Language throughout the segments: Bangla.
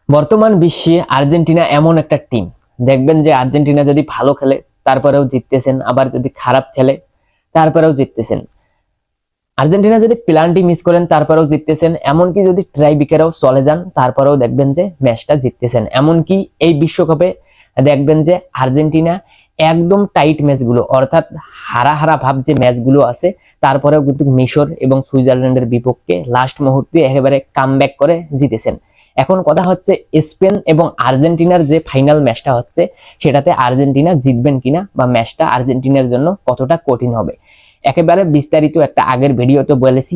বর্তমান বিশ্বে আর্জেন্টিনা এমন একটা টিম, দেখবেন যে আর্জেন্টিনা যদি ভালো খেলে তারপরেও জিততেছেন, আবার যদি খারাপ খেলে তারপরেও জিততেছেন। আর্জেন্টিনা যদি প্লান্টি মিস করেন তারপরেও জিততেছেন, এমনকি যদি ট্রাইবিকেরাও চলে যান তারপরেও দেখবেন যে ম্যাচটা জিততেছেন। এমনকি এই বিশ্বকাপে দেখবেন যে আর্জেন্টিনা একদম টাইট ম্যাচগুলো, অর্থাৎ হারা হারা ভাব যে ম্যাচগুলো আছে, তারপরেও কিন্তু মিশর এবং সুইজারল্যান্ডের বিপক্ষে লাস্ট মুহূর্তে একেবারে কামব্যাক করে জিতেছেন। এখন কথা হচ্ছে স্পেন এবং আর্জেন্টিনার যে ফাইনাল ম্যাচটা হচ্ছে, সেটাতে আর্জেন্টিনা জিতবেন কিনা বা ম্যাচটা আর্জেন্টিনার জন্য কতটা কঠিন হবে, একেবারে বিস্তারিত একটা আগের ভিডিওতে বলেছি।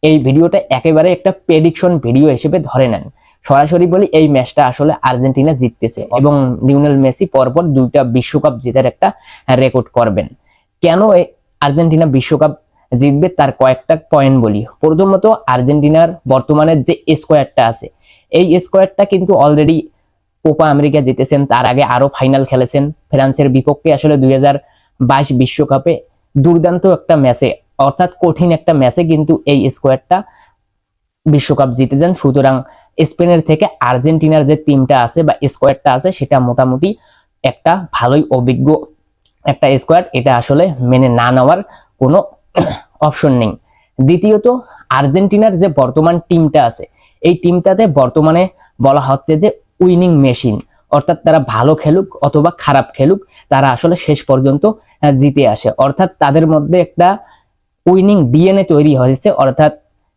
এই ভিডিওটা একেবারে একটা প্রেডিকশন ভিডিও হিসেবে ধরে নেন। সরাসরি বলি, এই ম্যাচটা আসলে আর্জেন্টিনা জিততেছে এবং লিওনেল মেসি পরপর 2টা বিশ্বকাপ জেতার একটা রেকর্ড করবেন। কেন আর্জেন্টিনা বিশ্বকাপ জিতবে তার কয়েকটা পয়েন্ট বলি। প্রথমত, আর্জেন্টিনার বর্তমানে যে স্কোয়াডটা আছে, এই স্কোয়াডটা কিন্তু অলরেডি কোপা আমেরিকা জিতেছেন, তার আগে আরো ফাইনাল খেলেছেন। ফ্রান্সের বিপক্ষে আসলে 2022 বিশ্বকাপে দুর্দান্ত একটা ম্যাচে, অর্থাৎ কঠিন একটা ম্যাচে কিন্তু এই স্কোয়াডটা বিশ্বকাপ জিতে যান। সুতরাং স্পেনের থেকে আর্জেন্টিনার যে টিমটা আছে বা স্কোয়াডটা আছে, সেটা মোটামুটি একটা ভালোই অভিজ্ঞ একটা স্কোয়াড, এটা আসলে মেনে না নেওয়ার কোনো অপশন নেই। দ্বিতীয়ত, আর্জেন্টিনার যে বর্তমান টিমটা আছে, এই টিমটাতে বর্তমানে বলা হচ্ছে যে উইনিং মেশিন, অর্থাৎ তারা ভালো খেলুক অথবা খারাপ খেলুক, তারা আসলে শেষ পর্যন্ত জিতে আসে। অর্থাৎ তাদের মধ্যে একটা উইনিং ডিএনএ তৈরি হয়েছে, অর্থাৎ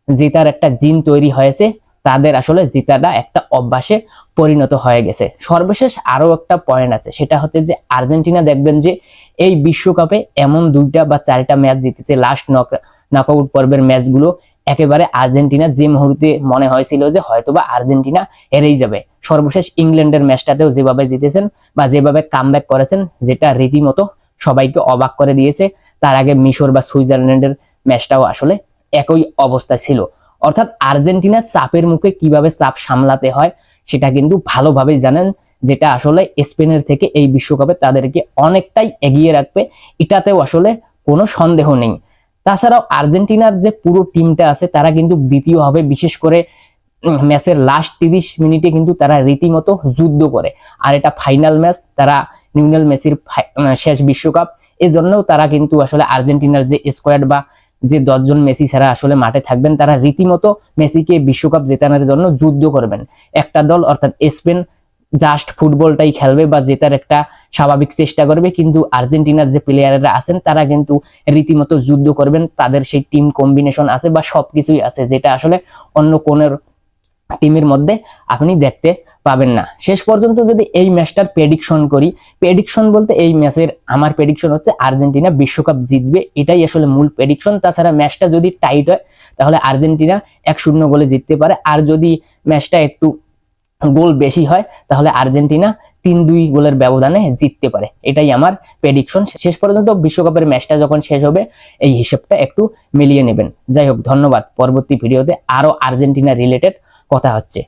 জেতার একটা জিন তৈরি হয়েছে। তাদের আসলে জেতাটা একটা অভ্যাসে পরিণত হয়ে গেছে। সর্বশেষ আরো একটা পয়েন্ট আছে, সেটা হচ্ছে যে আর্জেন্টিনা দেখবেন যে এই বিশ্বকাপে এমন 2টা বা 4টা ম্যাচ জিতেছে, লাস্ট নকআউট পর্বের ম্যাচগুলো একেবারে আর্জেন্টিনা যে মুহূর্তে মনে হয়েছিল যে হয়তোবা আর্জেন্টিনা হেরেই যাবে, সর্বশেষ ইংল্যান্ডের ম্যাচটাতেও যেভাবে জিতেছেন বা যেভাবে কামব্যাক করেছেন, যেটা রীতিমতো সবাইকে অবাক করে দিয়েছে। তার আগে মিশর বা সুইজারল্যান্ডের ম্যাচটাও আসলে একই অবস্থা ছিল। অর্থাৎ আর্জেন্টিনা চাপের মুখে কিভাবে চাপ সামলাতে হয় সেটা কিন্তু ভালোভাবে জানেন, যেটা আসলে স্পেনের থেকে এই বিশ্বকাপে তাদেরকে অনেকটাই এগিয়ে রাখবে, এটাতেও আসলে কোনো সন্দেহ নেই। তাছাড়াও আর্জেন্টিনার যে পুরো টিমটা আছে, তারা কিন্তু দ্বিতীয় হবে, বিশেষ করে ম্যাচের লাস্ট 30 মিনিটে কিন্তু তারা রীতিমতো যুদ্ধ করে। আর এটা ফাইনাল ম্যাচ, তারা লিওনেল মেসির শেষ বিশ্বকাপ, এজন্যও তারা কিন্তু আসলে আর্জেন্টিনার যে স্কোয়াড বা যে 10 জন মেসি ছাড়া আসলে মাঠে থাকবেন, তারা রীতিমতো মেসিকে বিশ্বকাপ জেতানোর জন্য যুদ্ধ করবেন। একটা দল অর্থাৎ স্পেন জাস্ট ফুটবলটাই খেলবে বা জেতার একটা স্বাভাবিক চেষ্টা করবে, কিন্তু আর্জেন্টিনার যে প্লেয়াররা আছেন তারা কিন্তু রীতিমতো যুদ্ধ করবেন। তাদের সেই টিম কম্বিনেশন আছে বা সবকিছুই আছে, যেটা আসলে অন্য কোন টিমের মধ্যে আপনি দেখতে পাবেন না। শেষ পর্যন্ত যদি এই ম্যাচটার প্রেডিকশন করি, প্রেডিকশন বলতে এই ম্যাচের আমার প্রেডিকশন হচ্ছে আর্জেন্টিনা বিশ্বকাপ জিতবে, এটাই আসলে মূল প্রেডিকশন। তাছাড়া ম্যাচটা যদি টাইট হয় তাহলে আর্জেন্টিনা 1-0 গোলে জিততে পারে, আর যদি ম্যাচটা একটু গোল বেশি হয় তাহলে আর্জেন্টিনা 3-2 গোলের ব্যবধানে জিততে পারে। এটাই আমার প্রেডিকশন। শেষ পর্যন্ত বিশ্বকাপের ম্যাচটা যখন শেষ হবে এই হিসাবটা একটু মিলিয়ে নেবেন। যাই হোক, ধন্যবাদ। পরবর্তী ভিডিওতে আরো আর্জেন্টিনা রিলেটেড কথা হচ্ছে।